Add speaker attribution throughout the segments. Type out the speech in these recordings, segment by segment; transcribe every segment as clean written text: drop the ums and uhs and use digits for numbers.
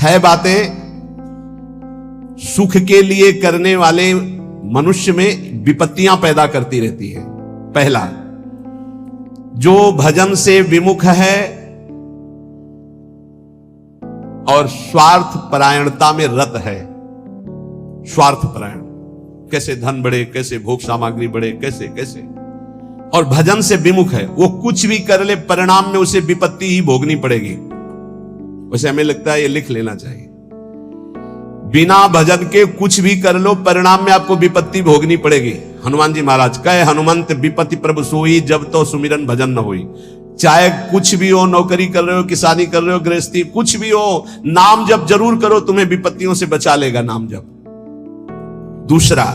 Speaker 1: 6 बातें सुख के लिए करने वाले मनुष्य में विपत्तियां पैदा करती रहती है। पहला, जो भजन से विमुख है और स्वार्थ परायणता में रत है। स्वार्थ परायण, कैसे धन बढ़े, कैसे भोग सामग्री बढ़े, कैसे कैसे, और भजन से विमुख है, वो कुछ भी कर ले परिणाम में उसे विपत्ति ही भोगनी पड़ेगी। वैसे हमें लगता है ये लिख लेना चाहिए, बिना भजन के कुछ भी कर लो परिणाम में आपको विपत्ति भोगनी पड़ेगी। हनुमान जी महाराज कहे, हनुमंत विपत्ति प्रभु सोई, जब तो सुमिरन भजन न होई। चाहे कुछ भी हो, नौकरी कर रहे हो, किसानी कर रहे हो, गृहस्थी, कुछ भी हो, नाम जप जरूर करो, तुम्हें विपत्तियों से बचा लेगा नाम जप। दूसरा,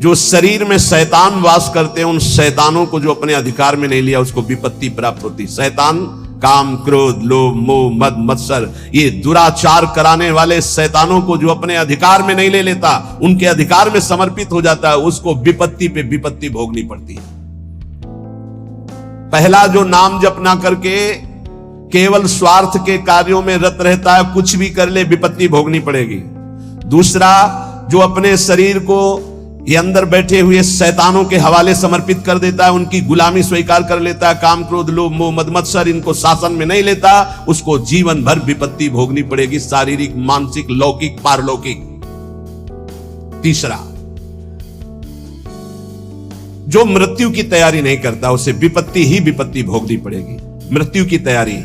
Speaker 1: जो शरीर में शैतान वास करते हैं, उन शैतानों को जो अपने अधिकार में नहीं लिया उसको विपत्ति प्राप्त होती। शैतान काम, क्रोध, लोभ, मोह, मद, मत्सर, ये दुराचार कराने वाले शैतानों को जो अपने अधिकार में नहीं ले लेता, उनके अधिकार में समर्पित हो जाता है, उसको विपत्ति पे विपत्ति भोगनी पड़ती है। पहला, जो नाम जप ना करके केवल स्वार्थ के कार्यों में रत रहता है, कुछ भी कर ले विपत्ति भोगनी पड़ेगी। दूसरा, जो अपने शरीर को ये अंदर बैठे हुए शैतानों के हवाले समर्पित कर देता है, उनकी गुलामी स्वीकार कर लेता है, काम, क्रोध, लोभ, मोह, मद, मत्सर इनको शासन में नहीं लेता, उसको जीवन भर विपत्ति भोगनी पड़ेगी, शारीरिक, मानसिक, लौकिक, पारलौकिक। तीसरा, जो मृत्यु की तैयारी नहीं करता, उसे विपत्ति ही विपत्ति भोगनी पड़ेगी। मृत्यु की तैयारी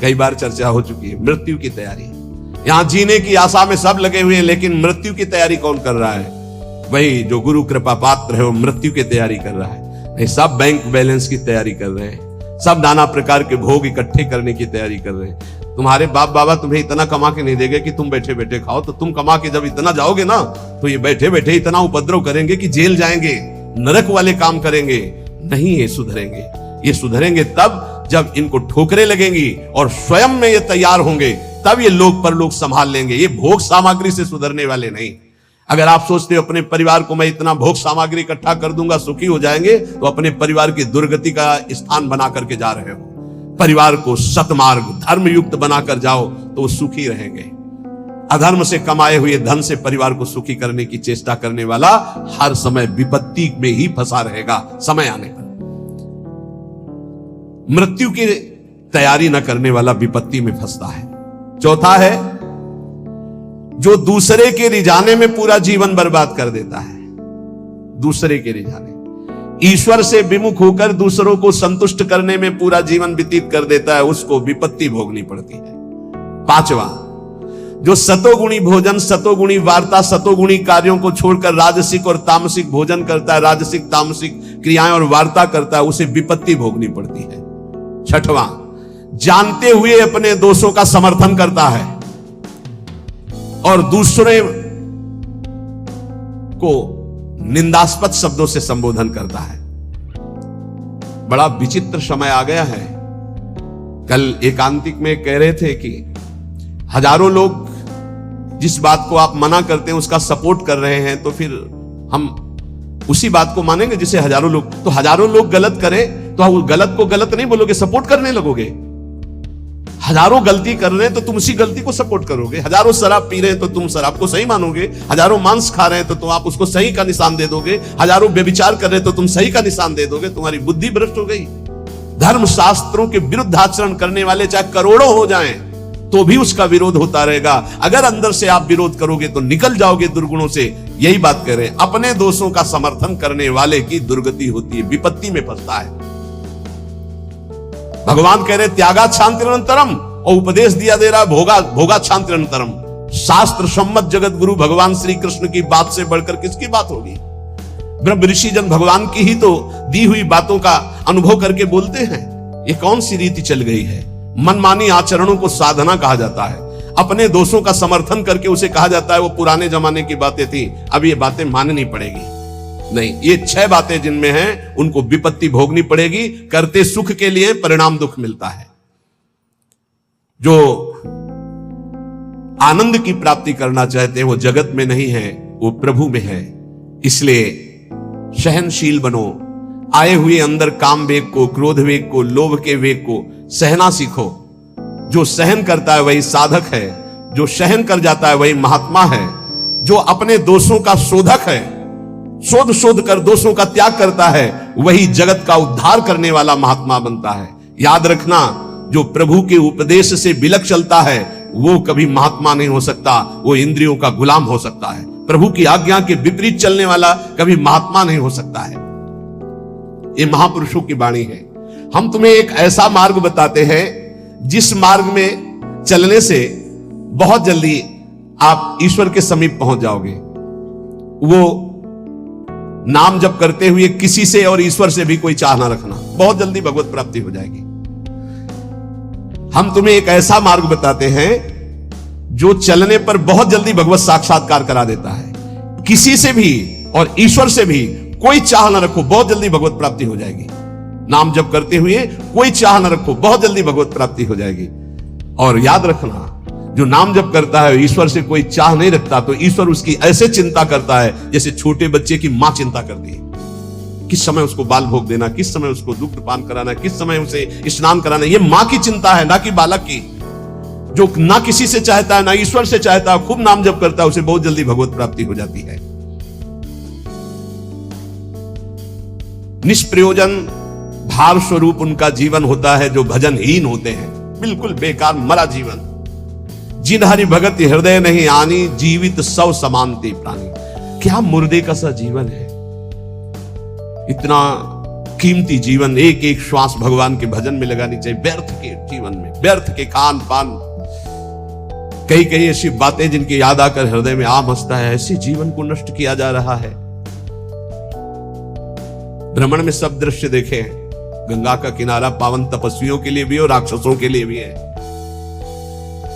Speaker 1: कई बार चर्चा हो चुकी है। मृत्यु की तैयारी, यहां जीने की आशा में सब लगे हुए हैं, लेकिन मृत्यु की तैयारी कौन कर रहा है? वही जो गुरु कृपा पात्र है, वो मृत्यु की तैयारी कर रहा है। नहीं, सब बैंक बैलेंस की तैयारी कर रहे हैं, सब नाना प्रकार के भोग इकट्ठे करने की तैयारी कर रहे हैं। तुम्हारे बाप बाबा तुम्हें इतना कमा के नहीं देंगे कि तुम बैठे बैठे खाओ, तो तुम कमा के जब इतना जाओगे ना, तो ये बैठे बैठे इतना उपद्रव करेंगे कि जेल जाएंगे, नरक वाले काम करेंगे। नहीं, ये सुधरेंगे। ये सुधरेंगे तब जब इनको ठोकरें लगेंगी और स्वयं में ये तैयार होंगे, तब ये लोक परलोक संभाल लेंगे। ये भोग सामग्री से सुधरने वाले नहीं। अगर आप सोचते हो अपने परिवार को मैं इतना भोग सामग्री इकट्ठा कर दूंगा सुखी हो जाएंगे, तो अपने परिवार की दुर्गति का स्थान बना करके जा रहे हो। परिवार को सतमार्ग, धर्मयुक्त बनाकर जाओ तो वो सुखी रहेंगे। अधर्म से कमाए हुए धन से परिवार को सुखी करने की चेष्टा करने वाला हर समय विपत्ति में ही फंसा रहेगा समय आने पर। मृत्यु की तैयारी न करने वाला विपत्ति में फंसता है। चौथा है, जो दूसरे के रिझाने में पूरा जीवन बर्बाद कर देता है। दूसरे के रिझाने, ईश्वर से विमुख होकर दूसरों को संतुष्ट करने में पूरा जीवन व्यतीत कर देता है, उसको विपत्ति भोगनी पड़ती है। पांचवा, जो सतोगुणी भोजन, सतोगुणी वार्ता, सतोगुणी कार्यों को छोड़कर राजसिक और तामसिक भोजन करता है, राजसिक तामसिक क्रियाएं और वार्ता करता है, उसे विपत्ति भोगनी पड़ती है। छठवां, जानते हुए अपने दोषों का समर्थन करता है और दूसरे को निंदास्पद शब्दों से संबोधन करता है। बड़ा विचित्र समय आ गया है। कल एकांतिक में कह रहे थे कि हजारों लोग जिस बात को आप मना करते हैं उसका सपोर्ट कर रहे हैं, तो फिर हम उसी बात को मानेंगे जिसे हजारों लोग, तो हजारों लोग गलत करें तो आप गलत को गलत नहीं बोलोगे, सपोर्ट करने लगोगे। हजारों गलती कर रहे हैं तो तुम उसी गलती को सपोर्ट करोगे। हजारों शराब पी रहे हैं तो तुम शराब को सही मानोगे। हजारों मांस खा रहे हैं तो तुम आप उसको सही का निशान दे दोगे। हजारों व्यभिचार कर रहे हैं तो तुम सही का निशान दे दोगे। तुम्हारी बुद्धि भ्रष्ट हो गई। धर्म शास्त्रों के विरुद्ध आचरण करने वाले चाहे करोड़ों हो जाएं तो भी उसका विरोध होता रहेगा। अगर अंदर से आप विरोध करोगे तो निकल जाओगे दुर्गुणों से। यही बात कह रहे हैं, अपने दोषों का समर्थन करने वाले की दुर्गति होती है, विपत्ति में फंसता है। भगवान कह रहे त्यागा शांतिरंतरम, और उपदेश दिया दे रहा भोगा शांतिरंतरम। शास्त्र सम्मत जगत गुरु भगवान श्री कृष्ण की बात से बढ़कर किसकी बात होगी? ब्रह्म ऋषि जन भगवान की ही तो दी हुई बातों का अनुभव करके बोलते हैं। ये कौन सी रीति चल गई है? मनमानी आचरणों को साधना कहा जाता है। अपने दोषों का समर्थन करके उसे कहा जाता है वो पुराने जमाने की बातें थी, अब ये बातें माननी पड़ेगी। नहीं, ये 6 बातें जिनमें हैं उनको विपत्ति भोगनी पड़ेगी। करते सुख के लिए परिणाम दुख मिलता है। जो आनंद की प्राप्ति करना चाहते हैं वो जगत में नहीं है, वो प्रभु में है। इसलिए सहनशील बनो। आए हुए अंदर काम वेग को, क्रोध वेग को, लोभ के वेग को सहना सीखो। जो सहन करता है वही साधक है, जो सहन कर जाता है वही महात्मा है, जो अपने दोषों का शोधक है, शोध शोध कर दोषों का त्याग करता है, वही जगत का उद्धार करने वाला महात्मा बनता है। याद रखना, जो प्रभु के उपदेश से बिलक चलता है वो कभी महात्मा नहीं हो सकता, वो इंद्रियों का गुलाम हो सकता है। प्रभु की आज्ञा के विपरीत चलने वाला कभी महात्मा नहीं हो सकता है। ये महापुरुषों की वाणी है। हम तुम्हें एक ऐसा मार्ग बताते हैं जिस मार्ग में चलने से बहुत जल्दी आप ईश्वर के समीप पहुंच जाओगे। वो नाम जप करते हुए किसी से और ईश्वर से भी कोई चाह ना रखना, बहुत जल्दी भगवत प्राप्ति हो जाएगी। हम तुम्हें एक ऐसा मार्ग बताते हैं जो चलने पर बहुत जल्दी भगवत साक्षात्कार करा देता है। किसी से भी और ईश्वर से भी कोई चाह ना रखो, बहुत जल्दी भगवत प्राप्ति हो जाएगी। नाम जप करते हुए कोई चाह ना रखो, बहुत जल्दी भगवत प्राप्ति हो जाएगी। और याद रखना, जो नाम जप करता है ईश्वर से कोई चाह नहीं रखता, तो ईश्वर उसकी ऐसे चिंता करता है जैसे छोटे बच्चे की मां चिंता करती है। किस समय उसको बाल भोग देना, किस समय उसको दुग्ध पान कराना, किस समय उसे स्नान कराना, ये मां की चिंता है, ना कि बालक की। जो ना किसी से चाहता है ना ईश्वर से चाहता है, खूब नाम जप करता है, उसे बहुत जल्दी भगवत प्राप्ति हो जाती है। निष्प्रयोजन भार स्वरूप उनका जीवन होता है जो भजनहीन होते हैं, बिल्कुल बेकार मरा जीवन। जिन हरि भगत हृदय नहीं आनी, जीवित सौ समानते प्राणी। क्या मुर्दे का सा जीवन है। इतना कीमती जीवन, एक एक श्वास भगवान के भजन में लगानी चाहिए। व्यर्थ के जीवन में, व्यर्थ के खान पान, कई कई ऐसी बातें जिनकी याद आकर हृदय में आम हंसता है, ऐसे जीवन को नष्ट किया जा रहा है। भ्रमण में सब दृश्य देखे हैं। गंगा का किनारा पावन तपस्वियों के लिए भी और राक्षसों के लिए भी है।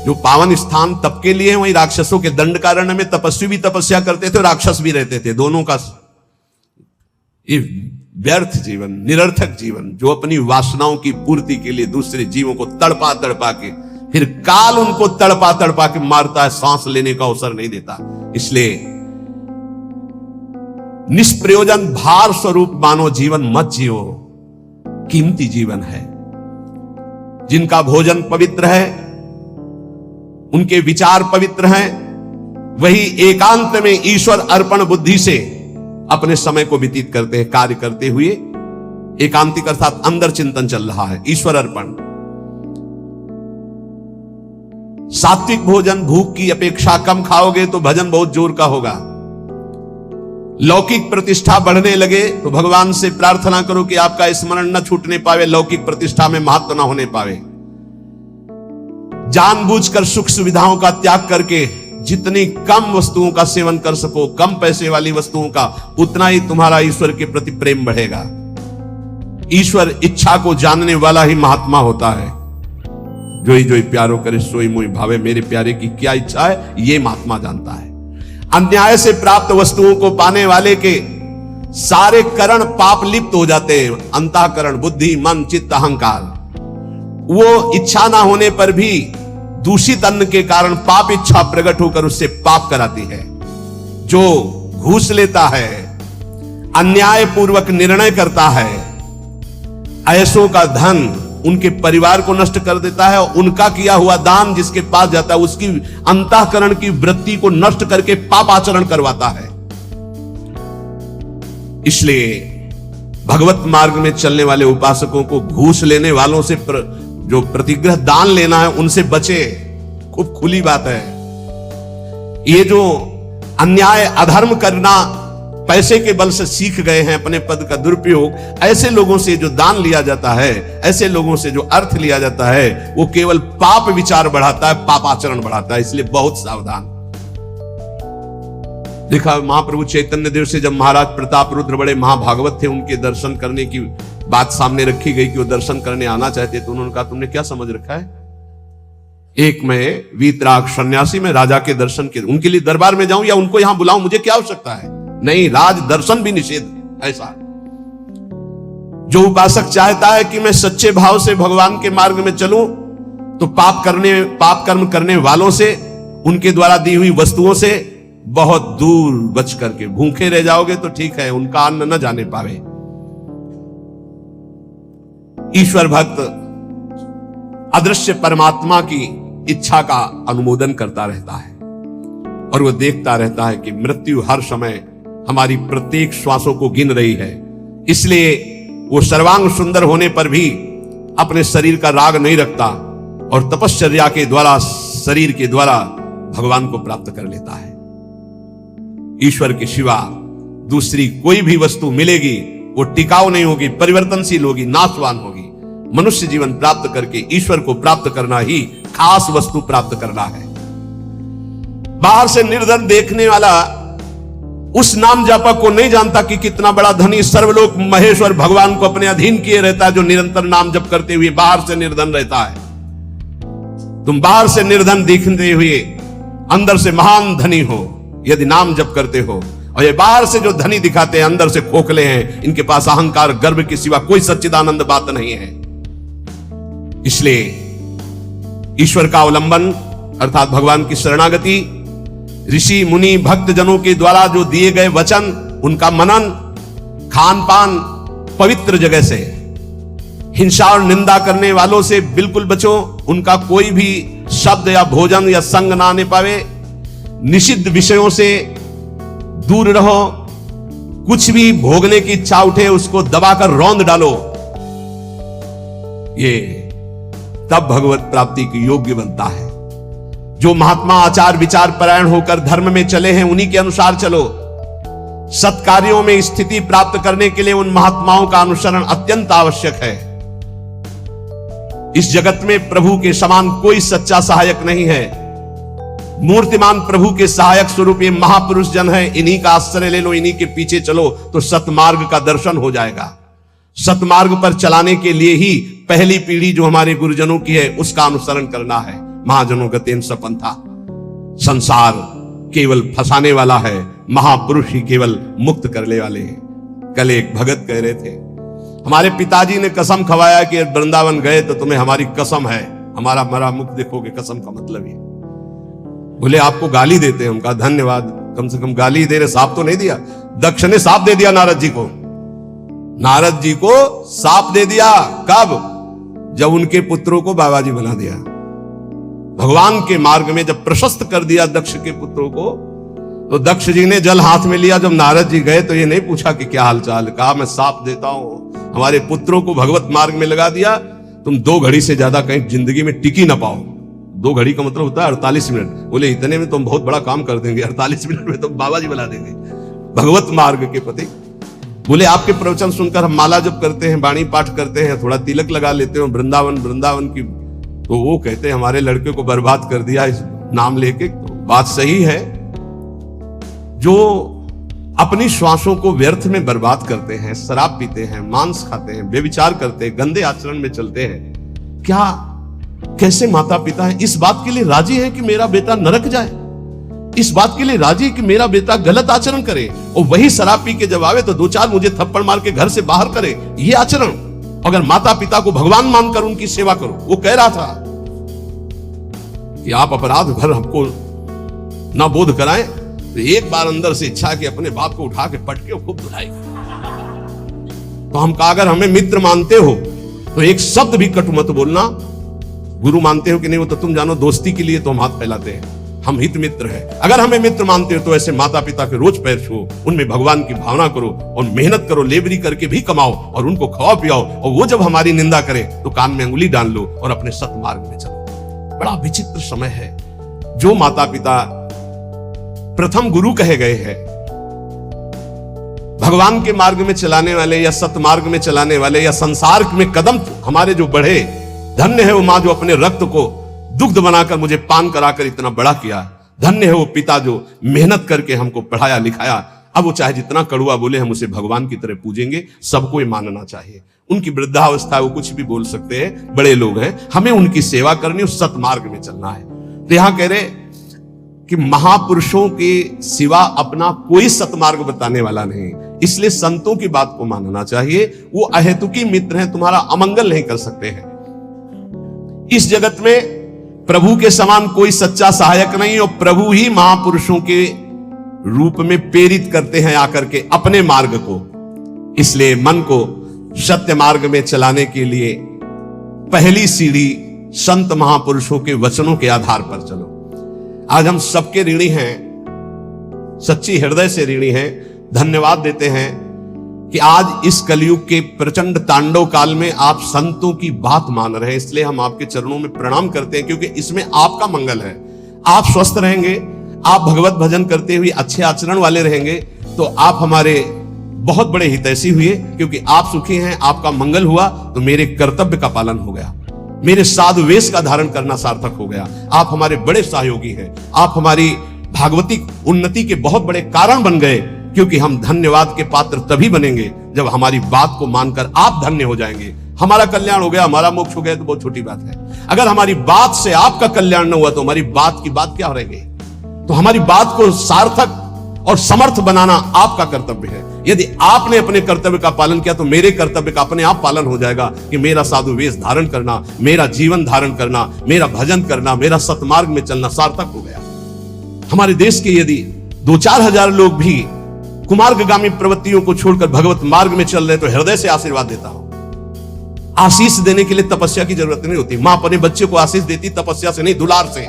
Speaker 1: जो पावन स्थान तप के लिए है, वही राक्षसों के दंडकारण्य में तपस्वी भी तपस्या करते थे, राक्षस भी रहते थे। दोनों का ये व्यर्थ जीवन, निरर्थक जीवन, जो अपनी वासनाओं की पूर्ति के लिए दूसरे जीवों को तड़पा तड़पा के, फिर काल उनको तड़पा तड़पा के मारता है, सांस लेने का अवसर नहीं देता। इसलिए निष्प्रयोजन भार स्वरूप मानो जीवन मत जियो। कीमती जीवन है। जिनका भोजन पवित्र है, उनके विचार पवित्र हैं, वही एकांत में ईश्वर अर्पण बुद्धि से अपने समय को व्यतीत करते हैं। कार्य करते हुए एकांतिक अर्थात अंदर चिंतन चल रहा है, ईश्वर अर्पण। सात्विक भोजन भूख की अपेक्षा कम खाओगे तो भजन बहुत जोर का होगा। लौकिक प्रतिष्ठा बढ़ने लगे तो भगवान से प्रार्थना करो कि आपका स्मरण न छूटने पावे, लौकिक प्रतिष्ठा में महत्व न होने पावे। जानबूझकर सुख सुविधाओं का त्याग करके जितनी कम वस्तुओं का सेवन कर सको, कम पैसे वाली वस्तुओं का, उतना ही तुम्हारा ईश्वर के प्रति प्रेम बढ़ेगा। ईश्वर इच्छा को जानने वाला ही महात्मा होता है। जोई जोई प्यारो करे सोई मोई भावे, मेरे प्यारे की क्या इच्छा है ये महात्मा जानता है। अन्याय से प्राप्त वस्तुओं को पाने वाले के सारे करण पाप लिप्त हो जाते हैं। अंतःकरण, बुद्धि, मन, चित्त, अहंकार, वो इच्छा ना होने पर भी दूषित अन्न के कारण पाप इच्छा प्रकट होकर उससे पाप कराती है। जो घूस लेता है, अन्याय पूर्वक निर्णय करता है, ऐसों का धन उनके परिवार को नष्ट कर देता है। उनका किया हुआ दान जिसके पास जाता है, उसकी अंतःकरण की वृत्ति को नष्ट करके पाप आचरण करवाता है। इसलिए भगवत मार्ग में चलने वाले उपासकों को घूस लेने वालों से जो प्रतिग्रह दान लेना है उनसे बचे। खूब खुली बात है। ये जो अन्याय अधर्म करना पैसे के बल से सीख गए हैं, अपने पद का दुरुपयोग, ऐसे लोगों से जो दान लिया जाता है, ऐसे लोगों से जो अर्थ लिया जाता है, वो केवल पाप विचार बढ़ाता है, पाप आचरण बढ़ाता है। इसलिए बहुत सावधान। देखा महाप्रभु चैतन्य देव से जब महाराज प्रताप रुद्र बड़े महाभागवत थे, उनके दर्शन करने की बात सामने रखी गई कि वो दर्शन करने आना चाहते, तो उन्होंने कहा तुमने क्या समझ रखा है, एक मैं वीतराग सन्यासी में राजा के दर्शन के उनके लिए दरबार में जाऊं या उनको यहां बुलाऊं, मुझे क्या आवश्यकता है। नहीं, राज दर्शन भी निषेध। ऐसा जो उपासक चाहता है कि मैं सच्चे भाव से भगवान के मार्ग में चलूं, तो पाप कर्म करने वालों से, उनके द्वारा दी हुई वस्तुओं से बहुत दूर बच करके भूखे रह जाओगे तो ठीक है, उनका अन्न न जाने पावे। ईश्वर भक्त अदृश्य परमात्मा की इच्छा का अनुमोदन करता रहता है और वो देखता रहता है कि मृत्यु हर समय हमारी प्रत्येक श्वासों को गिन रही है। इसलिए वो सर्वांग सुंदर होने पर भी अपने शरीर का राग नहीं रखता और तपश्चर्या के द्वारा, शरीर के द्वारा भगवान को प्राप्त कर लेता है। ईश्वर के सिवा दूसरी कोई भी वस्तु मिलेगी वो टिकाऊ नहीं होगी, परिवर्तनशील होगी, नाशवान होगी। मनुष्य जीवन प्राप्त करके ईश्वर को प्राप्त करना ही खास वस्तु प्राप्त करना है। बाहर से निर्धन देखने वाला उस नाम जापक को नहीं जानता कि कितना बड़ा धनी सर्वलोक महेश्वर भगवान को अपने अधीन किए रहता है, जो निरंतर नाम जप करते हुए बाहर से निर्धन रहता है। तुम बाहर से निर्धन दिखते हुए अंदर से महान धनी हो यदि नाम जप करते हो, और ये बाहर से जो धनी दिखाते हैं अंदर से खोखले हैं, इनके पास अहंकार गर्व के सिवा कोई सच्चिदानंद बात नहीं है। इसलिए ईश्वर का अवलंबन अर्थात भगवान की शरणागति, ऋषि मुनि भक्त जनों के द्वारा जो दिए गए वचन, उनका मनन, खान पान पवित्र जगह से, हिंसा और निंदा करने वालों से बिल्कुल बचो, उनका कोई भी शब्द या भोजन या संग ना आने पावे, निषिद्ध विषयों से दूर रहो, कुछ भी भोगने की इच्छा उठे उसको दबाकर रौंद डालो। ये तब भगवत प्राप्ति की योग्य बनता है। जो महात्मा आचार विचार परायण होकर धर्म में चले हैं उन्हीं के अनुसार चलो। सत्कार्यों में स्थिति प्राप्त करने के लिए उन महात्माओं का अनुसरण अत्यंत आवश्यक है। इस जगत में प्रभु के समान कोई सच्चा सहायक नहीं है। मूर्तिमान प्रभु के सहायक स्वरूप ये महापुरुष जन है, इन्हीं का आश्रय ले लो, इन्हीं के पीछे चलो तो सतमार्ग का दर्शन हो जाएगा। सतमार्ग पर चलाने के लिए ही पहली पीढ़ी जो हमारे गुरुजनों की है उसका अनुसरण करना है। महाजनों गतेन सपंथा, संसार केवल फंसाने वाला है, महापुरुष ही केवल मुक्त करने वाले हैं। कल एक भगत कह रहे थे, हमारे पिताजी ने कसम खवाया कि वृंदावन गए तो तुम्हें हमारी कसम है, हमारा मरा मुख देखोगे। कसम का मतलब ये, बोले आपको गाली देते हैं। उनका धन्यवाद, कम से कम गाली दे रहे, साफ तो नहीं दिया। दक्ष ने साफ दे दिया नारद जी को, नारद जी को साफ दे दिया। कब? जब उनके पुत्रों को बाबाजी बना दिया। भगवान के मार्ग में जब प्रशस्त कर दिया दक्ष के पुत्रों को, तो दक्ष जी ने जल हाथ में लिया। जब नारद जी गए तो ये नहीं पूछा कि क्या हालचाल, कहा मैं साफ देता हूं, हमारे पुत्रों को भगवत मार्ग में लगा दिया, तुम 2 घड़ी से ज्यादा कहीं जिंदगी में टिकी ना पाओ। 2 घड़ी का मतलब होता है 48 मिनट। बोले इतने में तुम बहुत बड़ा काम कर देंगे, 48 मिनट में तुम बाबा जी बना देंगे भगवत मार्ग के पति। बोले आपके प्रवचन सुनकर हम माला जप करते हैं, वाणी पाठ करते हैं, थोड़ा तिलक लगा लेते हैं, वृंदावन की, तो वो कहते हैं हमारे लड़के को बर्बाद कर दिया इस नाम लेके। तो बात सही है, जो अपनी श्वासों को व्यर्थ में बर्बाद करते हैं, शराब पीते हैं, मांस खाते हैं, व्यभिचार करते हैं, गंदे आचरण में चलते हैं, क्या कैसे माता पिता है इस बात के लिए राजी है कि मेरा बेटा नरक जाए? इस बात के लिए राजी है कि मेरा बेटा गलत आचरण करे, और वही शराब पी के जब आवे तो 2-4 मुझे थप्पड़ मार के घर से बाहर करे? ये आचरण, अगर माता पिता को भगवान मानकर उनकी सेवा करो। वो कह रहा था कि आप अपराध भर हमको ना बोध कराएं, तो एक बार अंदर से इच्छा कि अपने बाप को उठा के पटके खूब धुलाई। तो हम कहा अगर हमें मित्र मानते हो तो एक शब्द भी कटु मत बोलना। गुरु मानते हो कि नहीं वो तो तुम जानो, दोस्ती के लिए तो हम हाथ फैलाते हैं, हम हित मित्र हैं। अगर हमें मित्र मानते हो तो ऐसे माता पिता के रोज पैर छुओ, उनमें भगवान की भावना करो और मेहनत करो, लेबरी करके भी कमाओ और उनको खवाओ पियाओ, और वो जब हमारी निंदा करे तो कान में अंगुली डाल लो और अपने सतमार्ग में चलो। बड़ा विचित्र समय है। जो माता पिता प्रथम गुरु कहे गए हैं, भगवान के मार्ग में चलाने वाले या सतमार्ग में चलाने वाले या संसार में कदम हमारे जो बढ़े, धन्य है वो मां जो अपने रक्त को दुग्ध बनाकर मुझे पान कराकर इतना बड़ा किया। धन्य है वो पिता जो मेहनत करके हमको पढ़ाया लिखाया। अब वो चाहे जितना कड़ुआ बोले, हम उसे भगवान की तरह पूजेंगे। सबको ये मानना चाहिए। उनकी वृद्धावस्था है, वो कुछ भी बोल सकते हैं, बड़े लोग हैं, हमें उनकी सेवा करनी, उस सतमार्ग में चलना है। तो यहां कह रहे कि महापुरुषों के सिवा अपना कोई सतमार्ग बताने वाला नहीं, इसलिए संतों की बात को मानना चाहिए। वो अहेतुकी मित्र हैं, तुम्हारा अमंगल नहीं कर सकते हैं। इस जगत में प्रभु के समान कोई सच्चा सहायक नहीं, और प्रभु ही महापुरुषों के रूप में प्रेरित करते हैं आकर के अपने मार्ग को। इसलिए मन को सत्य मार्ग में चलाने के लिए पहली सीढ़ी संत महापुरुषों के वचनों के आधार पर चलो। आज हम सबके ऋणी हैं, सच्ची हृदय से ऋणी हैं। धन्यवाद देते हैं कि आज इस कलयुग के प्रचंड तांडव काल में आप संतों की बात मान रहे हैं, इसलिए हम आपके चरणों में प्रणाम करते हैं, क्योंकि इसमें आपका मंगल है। आप स्वस्थ रहेंगे, आप भगवत भजन करते हुए अच्छे आचरण वाले रहेंगे, तो आप हमारे बहुत बड़े हितैषी हुए, क्योंकि आप सुखी हैं, आपका मंगल हुआ तो मेरे कर्तव्य का पालन हो गया, मेरे साधु वेश का धारण करना सार्थक हो गया। आप हमारे बड़े सहयोगी हैं, आप हमारी भागवतिक उन्नति के बहुत बड़े कारण बन गए, क्योंकि हम धन्यवाद के पात्र तभी बनेंगे जब हमारी बात को मानकर आप धन्य हो जाएंगे। हमारा कल्याण हो गया, हमारा मोक्ष हो गया तो बहुत छोटी बात है। अगर हमारी बात से आपका कल्याण न हुआ तो हमारी बात की बात क्या रहेगी? तो हमारी बात को सार्थक और समर्थ बनाना आपका कर्तव्य है। यदि आपने अपने कर्तव्य का पालन किया तो मेरे कर्तव्य का अपने आप पालन हो जाएगा कि मेरा साधु वेश धारण करना, मेरा जीवन धारण करना, मेरा भजन करना, मेरा सतमार्ग में चलना सार्थक हो गया। हमारे देश के यदि 2-4 हजार लोग भी कुमार्गगामी प्रवृत्तियों को छोड़कर भगवत मार्ग में चल रहे तो हृदय से आशीर्वाद देता हूं। आशीष देने के लिए तपस्या की जरूरत नहीं होती। मां अपने बच्चे को आशीष देती तपस्या से नहीं, दुलार से।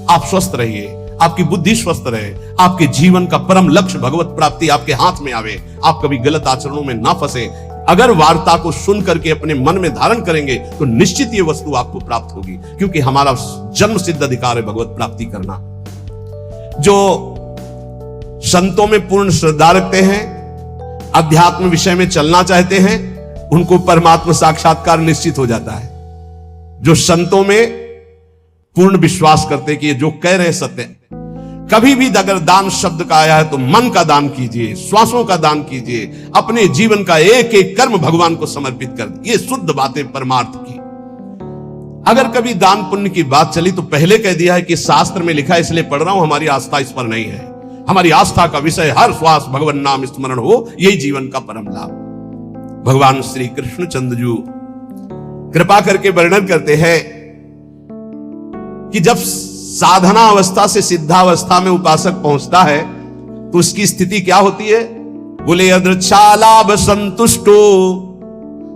Speaker 1: आप स्वस्थ रहिए, आपकी बुद्धि स्वस्थ रहे, आपके जीवन का परम लक्ष्य भगवत प्राप्ति आपके हाथ में आवे, आप कभी गलत आचरणों में ना फंसे। अगर वार्ता को सुन करके अपने मन में धारण करेंगे तो निश्चित ये वस्तु आपको प्राप्त होगी, क्योंकि हमारा जन्म सिद्ध अधिकार है भगवत प्राप्ति करना। जो संतों में पूर्ण श्रद्धा रखते हैं, अध्यात्म विषय में चलना चाहते हैं, उनको परमात्मा साक्षात्कार निश्चित हो जाता है। जो संतों में पूर्ण विश्वास करते कि ये जो कह रहे हैं सत्य। कभी भी अगर दान शब्द का आया है तो मन का दान कीजिए, श्वासों का दान कीजिए, अपने जीवन का एक एक कर्म भगवान को समर्पित कर दीजिए। ये शुद्ध बातें परमार्थ की। अगर कभी दान पुण्य की बात चली तो पहले कह दिया है कि शास्त्र में लिखा है इसलिए पढ़ रहा हूं, हमारी आस्था इस पर नहीं है। हमारी आस्था का विषय हर श्वास भगवान नाम स्मरण हो, यही जीवन का परम लाभ। भगवान श्री कृष्ण चंद्र जी कृपा करके वर्णन करते हैं कि जब साधना अवस्था से सिद्धावस्था में उपासक पहुंचता है तो उसकी स्थिति क्या होती है? बोले यदृच्छालाभ संतुष्टो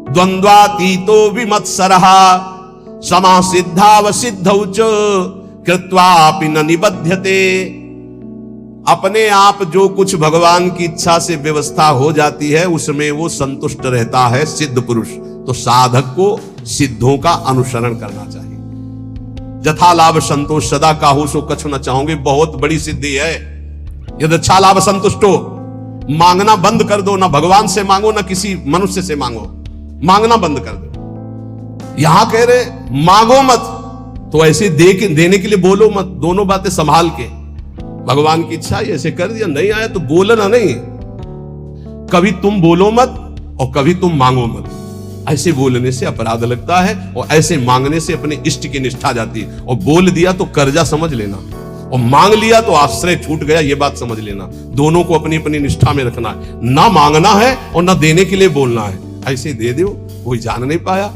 Speaker 1: द्वंद्वातीतो विमत्सरः समा सिद्धावसिद्धौ च कृत्वापि न निबध्यते। अपने आप जो कुछ भगवान की इच्छा से व्यवस्था हो जाती है उसमें वो संतुष्ट रहता है सिद्ध पुरुष। तो साधक को सिद्धों का अनुसरण करना चाहिए। जथा लाभ संतोष सदा काहू सो कछु न चाहोगे, बहुत बड़ी सिद्धि है। यदि अच्छा लाभ संतुष्टो, मांगना बंद कर दो, ना भगवान से मांगो ना किसी मनुष्य से मांगो, मांगना बंद कर दो। यहां कह रहे मांगो मत, तो ऐसे देने के लिए बोलो मत। दोनों बातें संभाल के। भगवान की इच्छा ऐसे कर दिया, नहीं आया तो बोलना नहीं। कभी तुम बोलो मत और कभी तुम मांगो मत। ऐसे बोलने से अपराध लगता है और ऐसे मांगने से अपने इष्ट की निष्ठा जाती है। और बोल दिया तो कर्जा समझ लेना, और मांग लिया तो आश्रय छूट गया, ये बात समझ लेना। दोनों को अपनी अपनी निष्ठा में रखना है। ना मांगना है और ना देने के लिए बोलना है। ऐसे दे दो, कोई जान नहीं पाया।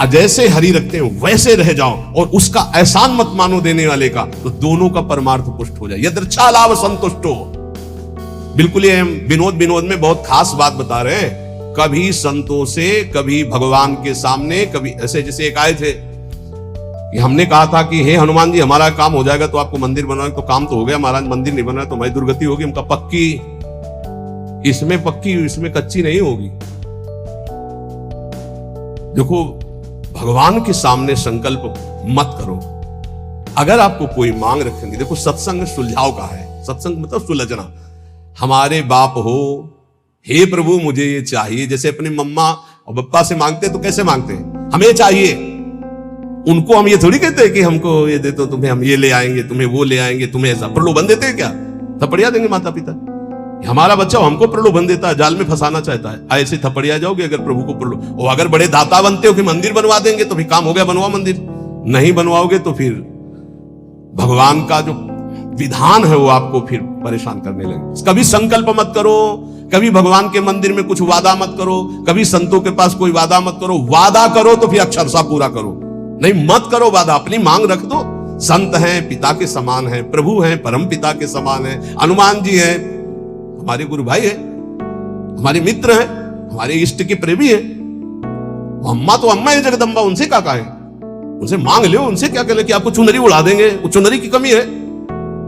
Speaker 1: जैसे हरि रखते हैं वैसे रह जाओ, और उसका एहसान मत मानो देने वाले का, तो दोनों का परमार्थ पुष्ट हो जाए। यदृच्छा लाभ संतुष्टो। बिल्कुल ये विनोद में बहुत खास बात बता रहे हैं। कभी संतों से, कभी भगवान के सामने, कभी ऐसे जैसे एक आए थे कि हमने कहा था कि हे हनुमान जी हमारा काम हो जाएगा तो आपको मंदिर बनवाएंगे। तो काम तो हो गया महाराज, मंदिर नहीं बन रहा तो हमारी दुर्गति होगी। हमका पक्की, इसमें पक्की, इसमें कच्ची नहीं होगी। देखो भगवान के सामने संकल्प मत करो। अगर आपको कोई मांग रखेंगे, देखो सत्संग सुलझाव का है। सत्संग मतलब सुलझना। हमारे बाप हो, हे प्रभु मुझे ये चाहिए, जैसे अपनी मम्मा और पप्पा से मांगते तो कैसे मांगते हैं? हमें चाहिए। उनको हम ये थोड़ी कहते हैं कि हमको ये दे तो तुम्हें हम ये ले आएंगे, तुम्हें वो ले आएंगे, तुम्हें ऐसा प्रलोभन देते हैं क्या? थपड़िया देंगे माता पिता। हमारा बच्चा हमको प्रलोभन देता है, जाल में फंसाना चाहता है। ऐसे थपड़िया जाओगे अगर प्रभु को प्रलोभन। और अगर बड़े दाता बनते हो कि मंदिर बनवा देंगे तो फिर काम हो गया, बनवा मंदिर। नहीं बनवाओगे तो फिर भगवान का जो विधान है वो आपको फिर परेशान करने लगे। कभी संकल्प मत करो, कभी भगवान के मंदिर में कुछ वादा मत करो, कभी संतों के पास कोई वादा मत करो। वादा करो तो फिर अक्षरशः पूरा करो, नहीं मत करो वादा। अपनी मांग रख दो। संत हैं पिता के समान हैं, प्रभु हैं परम पिता के समान हैं, हनुमान जी हैं हमारे गुरु भाई हैं, हमारे मित्र हैं, हमारे इष्ट के प्रेमी हैं। अम्मा तो अम्मा है जगदम्बा, उनसे क्या कहें? उनसे मांग लो, उनसे क्या करें कि आपको चुनरी उड़ा देंगे, वो चुनरी की कमी है।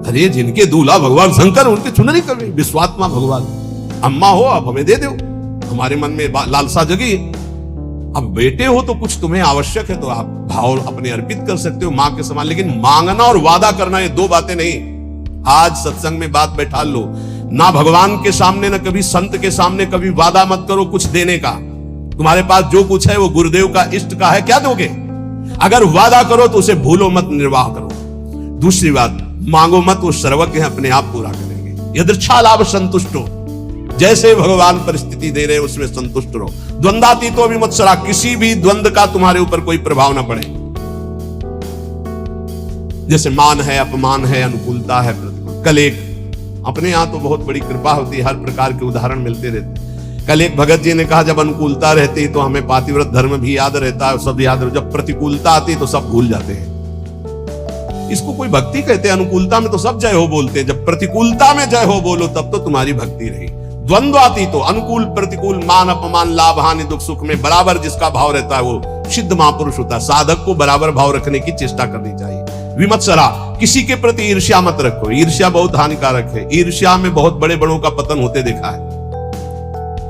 Speaker 1: अरे जिनके दूल्हा भगवान शंकर, उनके चुनरी कमी, विश्वात्मा भगवान। अम्मा हो, आप हमें दे दो, हमारे मन में लालसा जगी। अब बेटे हो तो कुछ तुम्हें आवश्यक है तो आप भाव अपने अर्पित कर सकते हो मां के समान, लेकिन मांगना और वादा करना ये दो बातें नहीं। आज सत्संग में बात बैठा लो, ना भगवान के सामने ना कभी संत के सामने कभी वादा मत करो कुछ देने का। तुम्हारे पास जो कुछ है वो गुरुदेव का, इष्ट का है, क्या दोगे? अगर वादा करो तो उसे भूलो मत, निर्वाह करो। दूसरी बात, मांगो मत, वो सर्वज्ञ है, अपने आप पूरा करेंगे। यदृच्छा लाभ संतुष्टो, जैसे भगवान परिस्थिति दे रहे हैं उसमें संतुष्ट रहो। द्वंद्वातीतो विमुत्सरा, किसी भी द्वंद्व का तुम्हारे ऊपर कोई प्रभाव ना पड़े। जैसे मान है, अपमान है, अनुकूलता है, प्रतिकूल। कल एक, अपने यहां तो बहुत बड़ी कृपा होती है, हर प्रकार के उदाहरण मिलते रहते। कल एक भगत जी ने कहा जब अनुकूलता रहती तो हमें पातिव्रत धर्म भी याद रहता है, सब याद रहता, जब प्रतिकूलता आती तो सब भूल जाते हैं। इसको कोई भक्ति कहते हैं? अनुकूलता में तो सब जय हो बोलते हैं, जब प्रतिकूलता में जय हो बोलो तब तो तुम्हारी भक्ति रही। द्वंद्वाती तो अनुकूल प्रतिकूल, मान अपमान, लाभ हानि, दुख सुख में बराबर जिसका भाव रहता है वो सिद्ध महापुरुष होता है। साधक को बराबर भाव रखने की चेष्टा करनी चाहिए। विमत्सरा, किसी के प्रति ईर्ष्या मत रखो, ईर्ष्या बहुत हानिकारक है। ईर्ष्या में बहुत बड़े बड़ों का पतन होते देखा है।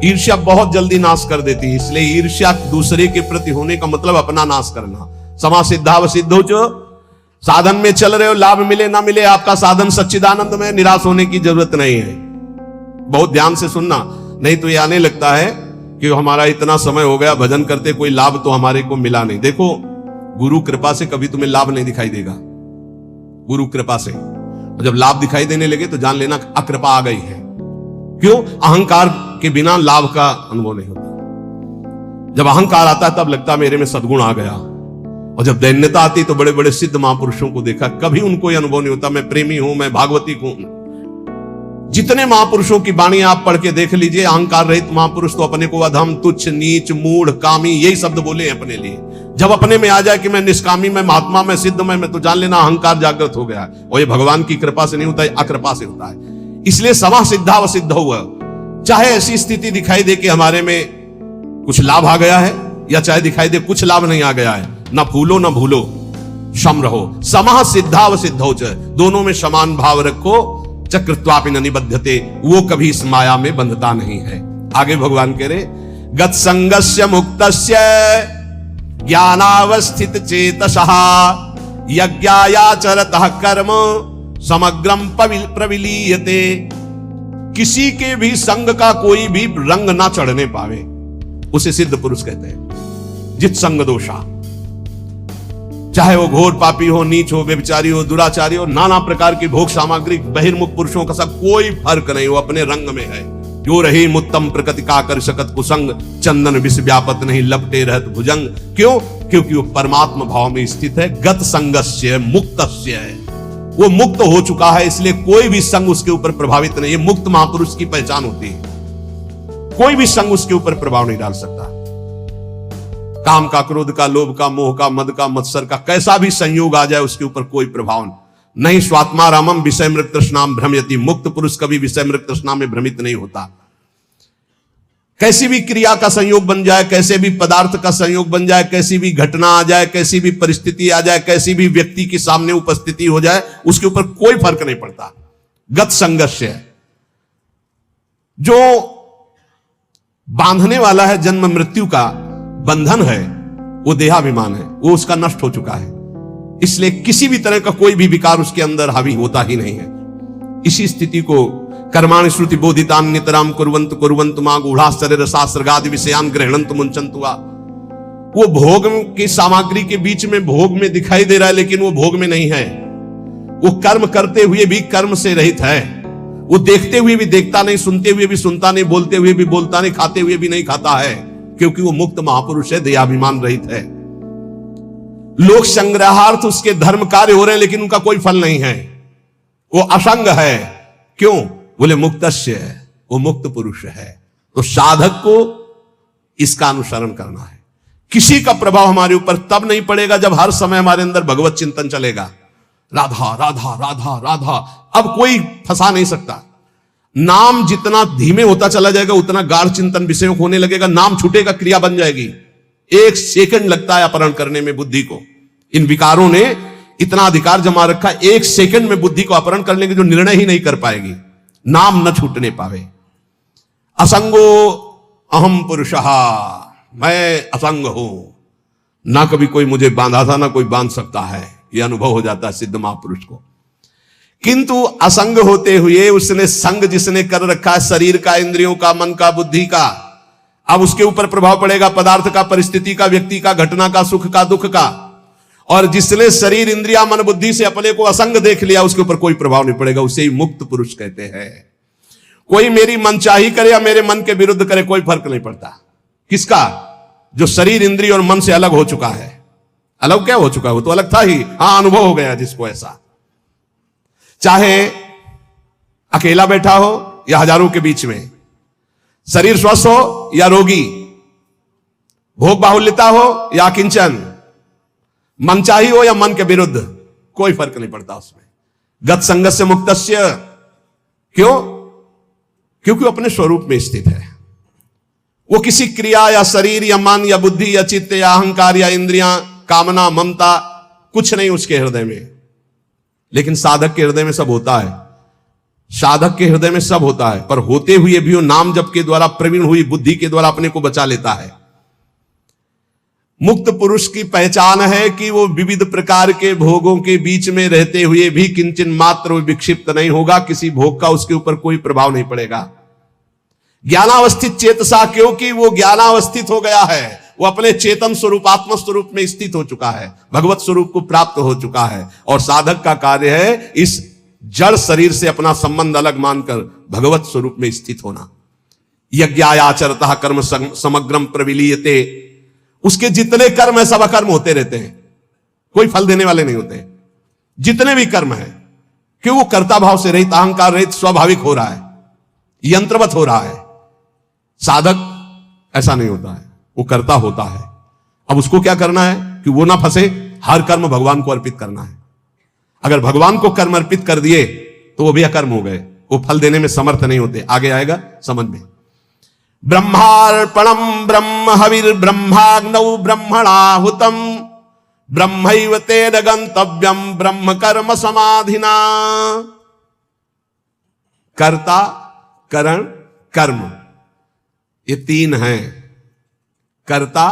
Speaker 1: ईर्ष्या बहुत जल्दी नाश कर देती है, इसलिए ईर्ष्या दूसरे के प्रति होने का मतलब अपना नाश करना। समा सिद्धाव सिद्धो जो, साधन में चल रहे हो, लाभ मिले ना मिले, आपका साधन सच्चिदानंद में, निराश होने की जरूरत नहीं है। बहुत ध्यान से सुनना, नहीं तो ये आने लगता है कि हमारा इतना समय हो गया भजन करते, कोई लाभ तो हमारे को मिला नहीं। देखो, गुरु कृपा से कभी तुम्हें लाभ नहीं दिखाई देगा, गुरु कृपा से। जब लाभ दिखाई देने लगे तो जान लेना अकृपा आ गई है। क्यों? अहंकार के बिना लाभ का अनुभव नहीं होता। जब अहंकार आता है तब लगता है मेरे में सद्गुण आ गया, और जब दैन्यता आती तो बड़े बड़े सिद्ध महापुरुषों को देखा, कभी उनको यह अनुभव नहीं होता मैं प्रेमी हूं, मैं भागवती हूं। जितने महापुरुषों की वाणी आप पढ़ के देख लीजिए, अहंकार रहित महापुरुष तो अपने को अधम, तुच्छ, नीच, मूढ़, कामी, यही शब्द बोले हैं अपने लिए। जब अपने में आ जाए कि मैं निष्कामी, मैं महात्मा, मैं सिद्ध, मैं तो जान लेना अहंकार जागृत हो गया। और ये भगवान की कृपा से नहीं होता है, अकृपा से होता है। इसलिए समा सिद्धा व सिद्ध हुआ, चाहे ऐसी स्थिति दिखाई दे कि हमारे में कुछ लाभ आ गया है, या चाहे दिखाई दे कुछ लाभ नहीं आ गया है, ना फूलो ना भूलो, सम रहो। समा सिद्धा व सिद्धौ च, दोनों में समान भाव रखो। चक्रत्वापि न निबध्यते, वो कभी इस माया में बंधता नहीं है। आगे भगवान कह रहे, गत संगस्य मुक्तस्य ज्ञानावस्थित चेतसः यज्ञायाचरतः कर्म समग्रम प्रविलीयते। किसी के भी संग का कोई भी रंग ना चढ़ने पावे, उसे सिद्ध पुरुष कहते हैं। जित संग दोषा, चाहे वो घोर पापी हो, नीच हो, व्यभिचारी हो, दुराचारी हो, नाना प्रकार की भोग सामग्री बहिर्मुख पुरुषों का सब कोई फर्क नहीं, वो अपने रंग में है। जो रही मुत्तम प्रकृति का कर सकत कुसंग, चंदन विष व्यापत नहीं लपटे रहत भुजंग। क्यों? क्योंकि वो परमात्मा भाव में स्थित है। गत संगस्य मुक्तस्य है, वो मुक्त हो चुका है, इसलिए कोई भी संग उसके ऊपर प्रभावित नहीं। ये मुक्त महापुरुष की पहचान होती है, कोई भी संग उसके ऊपर प्रभाव नहीं डाल सकता। काम का, क्रोध का, लोभ का, मोह का, मद का, मत्सर का कैसा भी संयोग आ जाए उसके ऊपर कोई प्रभाव नहीं। स्वात्मा रामम विषय मृत तृष्णाम भ्रमयति, मुक्त पुरुष कभी विषय मृत तृष्णा में भ्रमित नहीं होता। कैसी भी क्रिया का संयोग बन जाए, कैसे भी पदार्थ का संयोग बन जाए, कैसी भी घटना आ जाए, कैसी भी परिस्थिति आ जाए, कैसी भी व्यक्ति के सामने उपस्थिति हो जाए, उसके ऊपर कोई फर्क नहीं पड़ता। गत संघर्ष है, जो बांधने वाला है, जन्म मृत्यु का बंधन है, वो देहाभिमान है, वो उसका नष्ट हो चुका है। इसलिए किसी भी तरह का कोई भी विकार उसके अंदर हावी होता ही नहीं है। इसी स्थिति को कर्माणि श्रुति बोधितान नितराम कुर्वन्तु कुर्वन्तु मां गूढ़ाश्चर्य रसास्रगादि विषयान गृह्णन्तु मुंचन्तु वा। वो भोग की सामग्री के बीच में भोग में दिखाई दे रहा है, लेकिन वो भोग में नहीं है। वो कर्म करते हुए भी कर्म से रहित है। वो देखते हुए भी देखता नहीं, सुनते हुए भी सुनता नहीं, बोलते हुए भी बोलता नहीं, खाते हुए भी नहीं खाता है, क्योंकि वो मुक्त महापुरुष है, देहाभिमान रहित है। लोक संग्रहार्थ उसके धर्म कार्य हो रहे हैं, लेकिन उनका कोई फल नहीं है। वो असंग है। क्यों? बोले मुक्तस्य है, वो मुक्त पुरुष है। तो साधक को इसका अनुसरण करना है। किसी का प्रभाव हमारे ऊपर तब नहीं पड़ेगा जब हर समय हमारे अंदर भगवत चिंतन चलेगा। राधा राधा राधा राधा, अब कोई फंसा नहीं सकता। नाम जितना धीमे होता चला जाएगा उतना गाढ़ चिंतन विषयों होने लगेगा। नाम छूटेगा, क्रिया बन जाएगी। 1 सेकंड लगता है अपहरण करने में बुद्धि को। इन विकारों ने इतना अधिकार जमा रखा, एक सेकंड में बुद्धि को अपहरण कर लेंगे जो निर्णय ही नहीं कर पाएगी, नाम न छूटने पावे। असंगो अहम पुरुषः, मैं असंग हूं, ना कभी कोई मुझे बांधा था ना कोई बांध सकता है, यह अनुभव हो जाता है सिद्ध महापुरुष को। किंतु असंग होते हुए उसने संग जिसने कर रखा है शरीर का, इंद्रियों का, मन का, बुद्धि का, अब उसके ऊपर प्रभाव पड़ेगा पदार्थ का, परिस्थिति का, व्यक्ति का, घटना का, सुख का, दुख का। और जिसने शरीर, इंद्रिया, मन, बुद्धि से अपने को असंग देख लिया उसके ऊपर कोई प्रभाव नहीं पड़ेगा, उसे ही मुक्त पुरुष कहते हैं। कोई मेरी मनचाही करे या मेरे मन के विरुद्ध करे, कोई फर्क नहीं पड़ता। किसका? जो शरीर, इंद्रिय और मन से अलग हो चुका है। अलग क्या हो चुका है? वो तो अलग था ही, हां, अनुभव हो गया जिसको ऐसा। चाहे अकेला बैठा हो या हजारों के बीच में, शरीर स्वस्थ हो या रोगी, भोग बाहुल्यता हो या किंचन, मनचाही हो या मन के विरुद्ध, कोई फर्क नहीं पड़ता उसमें। गत संगत से मुक्तस्य, क्यों? क्योंकि वो अपने स्वरूप में स्थित है। वो किसी क्रिया या शरीर या मन या बुद्धि या चित्त या अहंकार या इंद्रियां, कामना, ममता, कुछ नहीं उसके हृदय में। लेकिन साधक के हृदय में सब होता है, साधक के हृदय में सब होता है, पर होते हुए भी वो नाम जप के द्वारा, प्रवीण हुई बुद्धि के द्वारा अपने को बचा लेता है। मुक्त पुरुष की पहचान है कि वो विविध प्रकार के भोगों के बीच में रहते हुए भी किंचन मात्र विक्षिप्त नहीं होगा, किसी भोग का उसके ऊपर कोई प्रभाव नहीं पड़ेगा। ज्ञानावस्थित चेतसा, क्योंकि वो ज्ञानावस्थित हो गया है, वो अपने चेतन स्वरूप, आत्म स्वरूप में स्थित हो चुका है, भगवत स्वरूप को प्राप्त हो चुका है। और साधक का कार्य है इस जड़ शरीर से अपना संबंध अलग मानकर भगवत स्वरूप में स्थित होना। यज्ञायाचरतः कर्म समग्रम प्रविलीयते, उसके जितने कर्म है सब अकर्म होते रहते हैं, कोई फल देने वाले नहीं होते। जितने भी कर्म है, क्यों? वो कर्ता भाव से रहित, अहंकार रहित, स्वाभाविक हो रहा है, यंत्रवत हो रहा है। साधक ऐसा नहीं होता है, वो कर्ता होता है। अब उसको क्या करना है कि वो ना फंसे, हर कर्म भगवान को अर्पित करना है। अगर भगवान को कर्म अर्पित कर दिए तो वो भी अकर्म हो गए, वो फल देने में समर्थ नहीं होते। आगे आएगा समझ में। ब्रह्मार्पणम ब्रह्म हविर ब्रह्माग्नौ ब्रह्मणाहुतम ब्रह्मैव तेन गंतव्यम ब्रह्म कर्म समाधिना। कर्ता, करण, कर्म, ये तीन हैं। कर्ता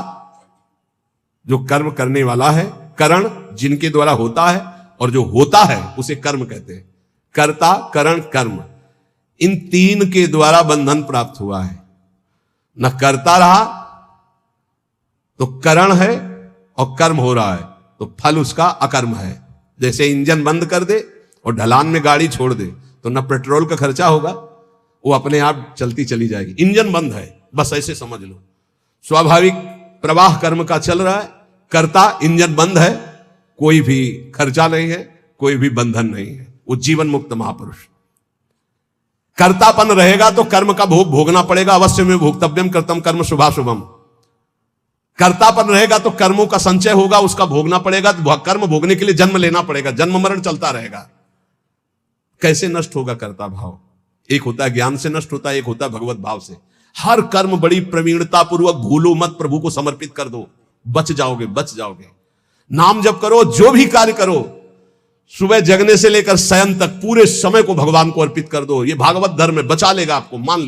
Speaker 1: जो कर्म करने वाला है, करण जिनके द्वारा होता है, और जो होता है उसे कर्म कहते हैं। कर्ता, करण, कर्म, इन तीन के द्वारा बंधन प्राप्त हुआ है। न करता रहा तो करण है, और कर्म हो रहा है तो फल उसका अकर्म है। जैसे इंजन बंद कर दे और ढलान में गाड़ी छोड़ दे तो न पेट्रोल का खर्चा होगा, वो अपने आप चलती चली जाएगी। इंजन बंद है, बस ऐसे समझ लो। स्वाभाविक प्रवाह कर्म का चल रहा है, कर्ता, इंजन बंद है, कोई भी खर्चा नहीं है, कोई भी बंधन नहीं है, वो जीवन मुक्त महापुरुष। कर्तापन रहेगा तो कर्म का भोग भोगना पड़ेगा, अवश्य में भोक्तव्यम कर्तम कर्म शुभाशुभम। कर्तापन रहेगा तो कर्मों का संचय होगा, उसका भोगना पड़ेगा, तो कर्म भोगने के लिए जन्म लेना पड़ेगा, जन्म मरण चलता रहेगा। कैसे नष्ट होगा कर्ता भाव? एक होता है ज्ञान से नष्ट होता है, एक होता है भगवत भाव से। हर कर्म बड़ी प्रवीणता पूर्वक भूलो मत, प्रभु को समर्पित कर दो, बच जाओगे, बच जाओगे। नाम जप करो, जो भी कार्य करो, सुबह जगने से लेकर शयन तक पूरे समय को भगवान को अर्पित कर दो। ये भागवत धर्म है, बचा लेगा आपको, मान लो।